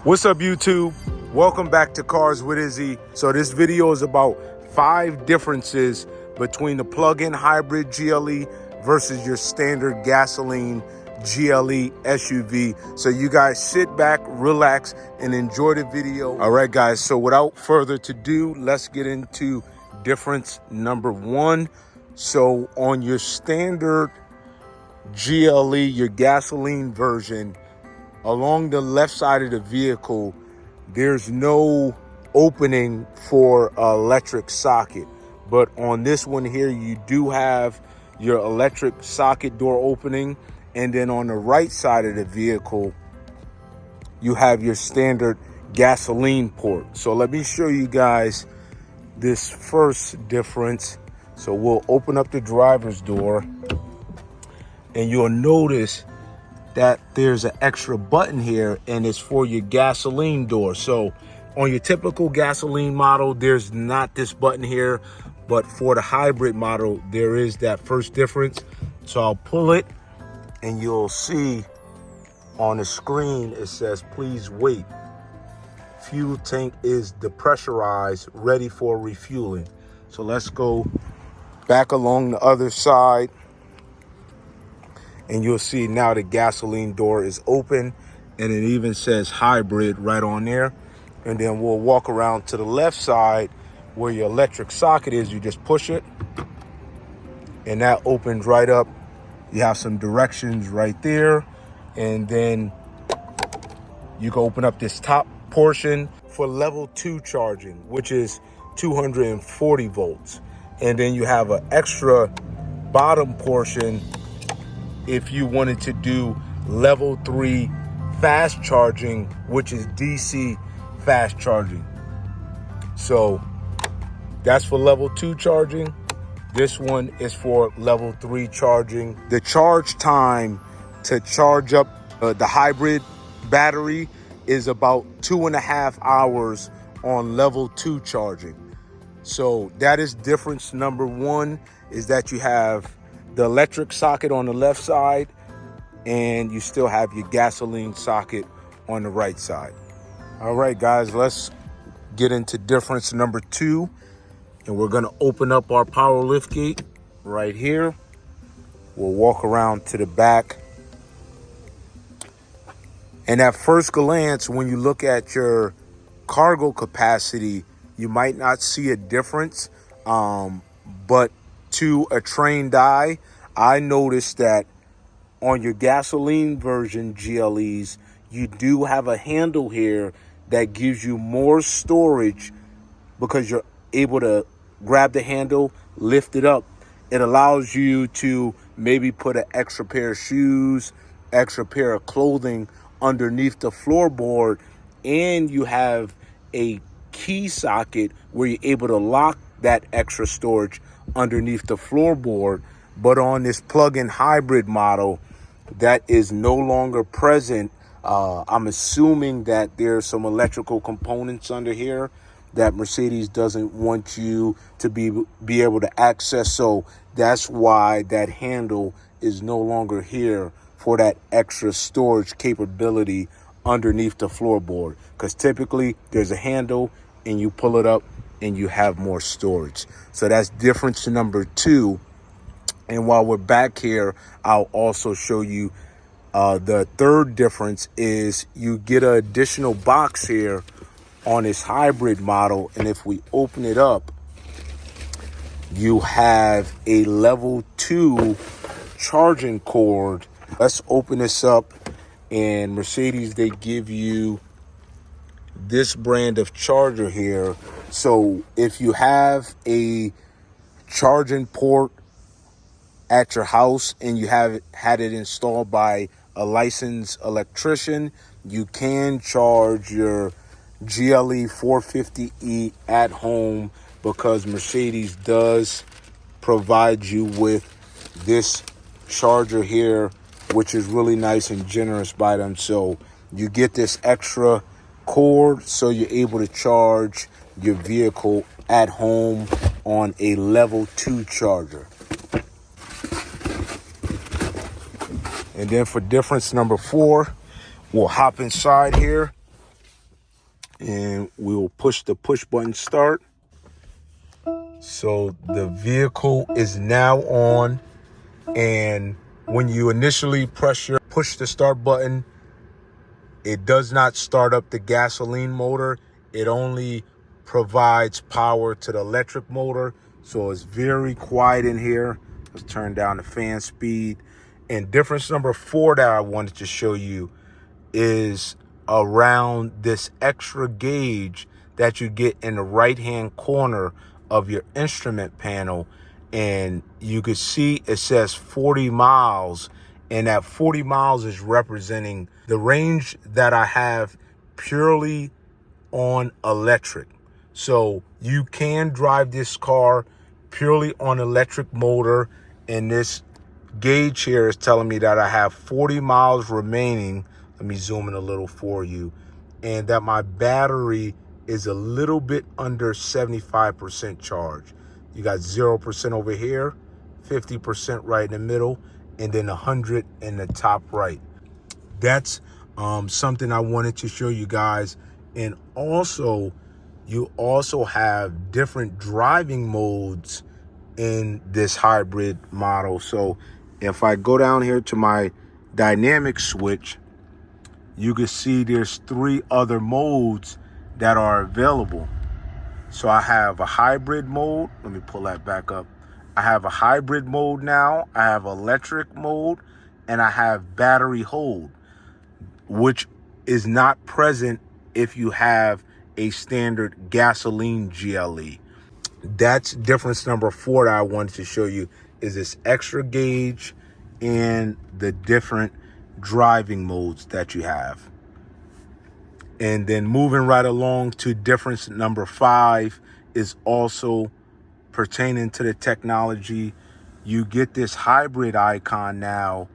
What's up, YouTube? Welcome back to Cars with Izzy. So this video is about 5 differences between the plug-in hybrid GLE versus your standard gasoline GLE SUV. So you guys sit back, relax, and enjoy the video. All right, guys, so without further ado, let's get into difference number 1. So on your standard GLE, your gasoline version, along the left side of the vehicle, there's no opening for an electric socket. But on this one here, you do have your electric socket door opening. And then on the right side of the vehicle, you have your standard gasoline port. So let me show you guys this first difference. So we'll open up the driver's door and you'll notice that there's an extra button here, and it's for your gasoline door. So on your typical gasoline model, there's not this button here, but for the hybrid model, there is that first difference. So I'll pull it and you'll see on the screen, it says, please wait. Fuel tank is depressurized, ready for refueling. So let's go back along the other side. And you'll see now the gasoline door is open, and it even says hybrid right on there. And then we'll walk around to the left side where your electric socket is. You just push it and that opens right up. You have some directions right there. And then you can open up this top portion for level 2 charging, which is 240 volts. And then you have an extra bottom portion if you wanted to do level 3 fast charging, which is DC fast charging. So that's for level 2 charging. This one is for level 3 charging. The charge time to charge up the hybrid battery is about 2.5 hours on level 2 charging. So that is difference number 1, is that you have the electric socket on the left side, and you still have your gasoline socket on the right side. All right, guys, let's get into difference number 2. And we're gonna open up our power lift gate right here. We'll walk around to the back. And at first glance, when you look at your cargo capacity, you might not see a difference, but to a trained eye, I noticed that on your gasoline version GLEs, you do have a handle here that gives you more storage because you're able to grab the handle, lift it up. It allows you to maybe put an extra pair of shoes, extra pair of clothing underneath the floorboard, and you have a key socket where you're able to lock that extra storage underneath the floorboard. But on this plug-in hybrid model, that is no longer present. I'm assuming that there's some electrical components under here that Mercedes doesn't want you to be able to access. So that's why that handle is no longer here for that extra storage capability underneath the floorboard. Because typically there's a handle and you pull it up and you have more storage. So that's difference number 2. And while we're back here, I'll also show you the third difference is you get an additional box here on this hybrid model. And if we open it up, you have a level 2 charging cord. Let's open this up. And Mercedes, they give you this brand of charger here. So if you have a charging port at your house and you have had it installed by a licensed electrician, you can charge your GLE450e at home, because Mercedes does provide you with this charger here, which is really nice and generous by them. So you get this extra cord so you're able to charge your vehicle at home on a level 2 charger. And then for difference number 4, we'll hop inside here And we'll push the push button start. So the vehicle is now on, and when you initially push the start button, it does not start up the gasoline motor. It only provides power to the electric motor. So it's very quiet in here. Let's turn down the fan speed. And difference number 4 that I wanted to show you is around this extra gauge that you get in the right hand corner of your instrument panel. And you can see it says 40 miles, and that 40 miles is representing the range that I have purely on electric. So you can drive this car purely on electric motor, and this gauge here is telling me that I have 40 miles remaining. Let me zoom in a little for you. And that my battery is a little bit under 75% charge. You got 0% over here, 50% right in the middle, and then 100 in the top right. That's something I wanted to show you guys. And also, you also have different driving modes in this hybrid model. So if I go down here to my dynamic switch, you can see there's 3 other modes that are available. So I have a hybrid mode. Let me pull that back up. I have a hybrid mode now. I have electric mode, and I have battery hold, which is not present if you have a standard gasoline GLE. That's difference number 4 that I wanted to show you, is this extra gauge and the different driving modes that you have. And then moving right along to difference number 5 is also pertaining to the technology. You get this hybrid icon now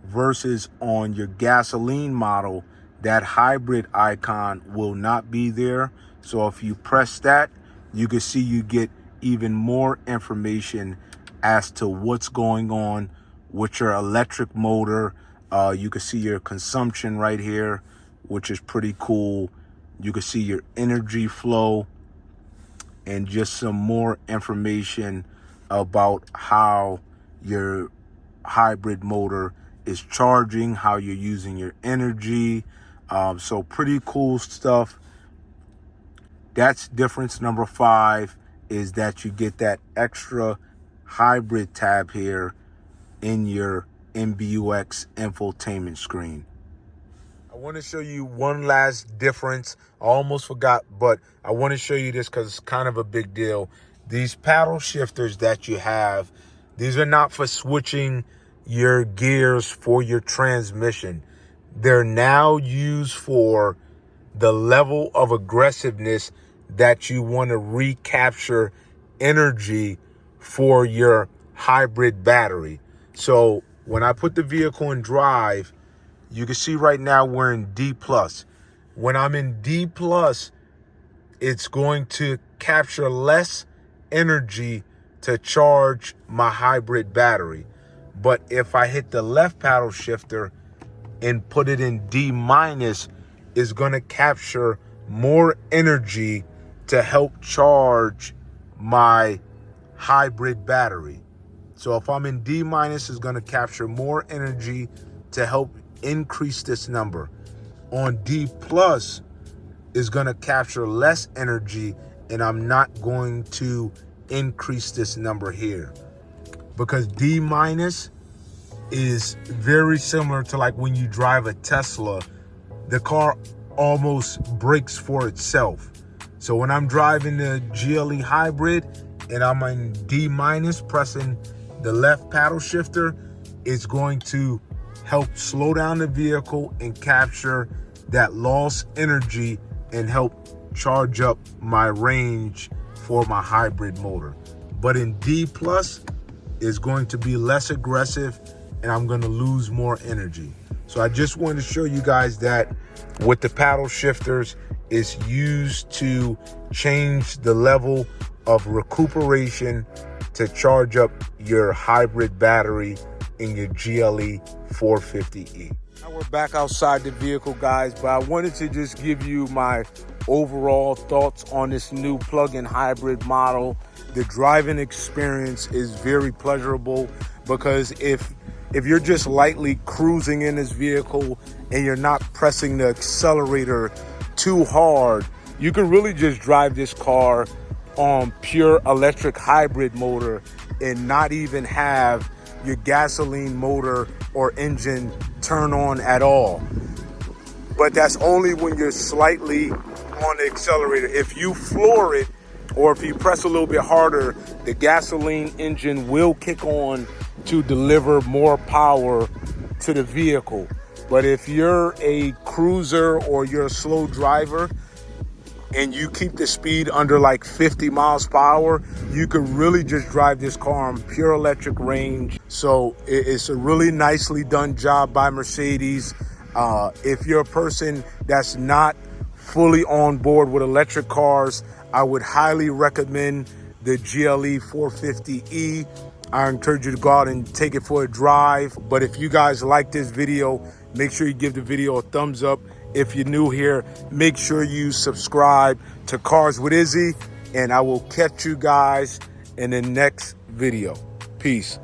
versus on your gasoline model, that hybrid icon will not be there. So if you press that, you can see you get even more information as to what's going on with your electric motor. You can see your consumption right here, which is pretty cool. You can see your energy flow and just some more information about how your hybrid motor is charging, how you're using your energy. So pretty cool stuff. That's difference number 5, is that you get that extra hybrid tab here in your MBUX infotainment screen. I want to show you one last difference. I almost forgot, but I want to show you this because it's kind of a big deal. These paddle shifters that you have, these are not for switching your gears for your transmission. They're now used for the level of aggressiveness that you want to recapture energy for your hybrid battery. So when I put the vehicle in drive, you can see right now we're in D+. When I'm in D+, it's going to capture less energy to charge my hybrid battery. But if I hit the left paddle shifter and put it in D-, it's going to capture more energy to help charge my hybrid battery. So if I'm in D-, it's going to capture more energy to help increase this number. On D+ is going to capture less energy, and I'm not going to increase this number here, because D- is very similar to like when you drive a Tesla. The car almost brakes for itself. So when I'm driving the GLE hybrid and I'm in D-, pressing the left paddle shifter, it's going to help slow down the vehicle and capture that lost energy and help charge up my range for my hybrid motor. But in D+ is going to be less aggressive, and I'm going to lose more energy. So I just wanted to show you guys that with the paddle shifters, it's used to change the level of recuperation to charge up your hybrid battery in your GLE450e. Now we're back outside the vehicle, guys, but I wanted to just give you my overall thoughts on this new plug-in hybrid model. The driving experience is very pleasurable because if you're just lightly cruising in this vehicle and you're not pressing the accelerator too hard, you can really just drive this car on pure electric hybrid motor and not even have your gasoline motor or engine turn on at all. But that's only when you're slightly on the accelerator. If you floor it, or if you press a little bit harder, the gasoline engine will kick on to deliver more power to the vehicle. But if you're a cruiser or you're a slow driver and you keep the speed under like 50 miles per hour, you can really just drive this car on pure electric range. So it's a really nicely done job by Mercedes. If you're a person that's not fully on board with electric cars, I would highly recommend the GLE450e. I encourage you to go out and take it for a drive. But if you guys like this video, make sure you give the video a thumbs up. If you're new here, make sure you subscribe to Cars with Izzy, and I will catch you guys in the next video. Peace.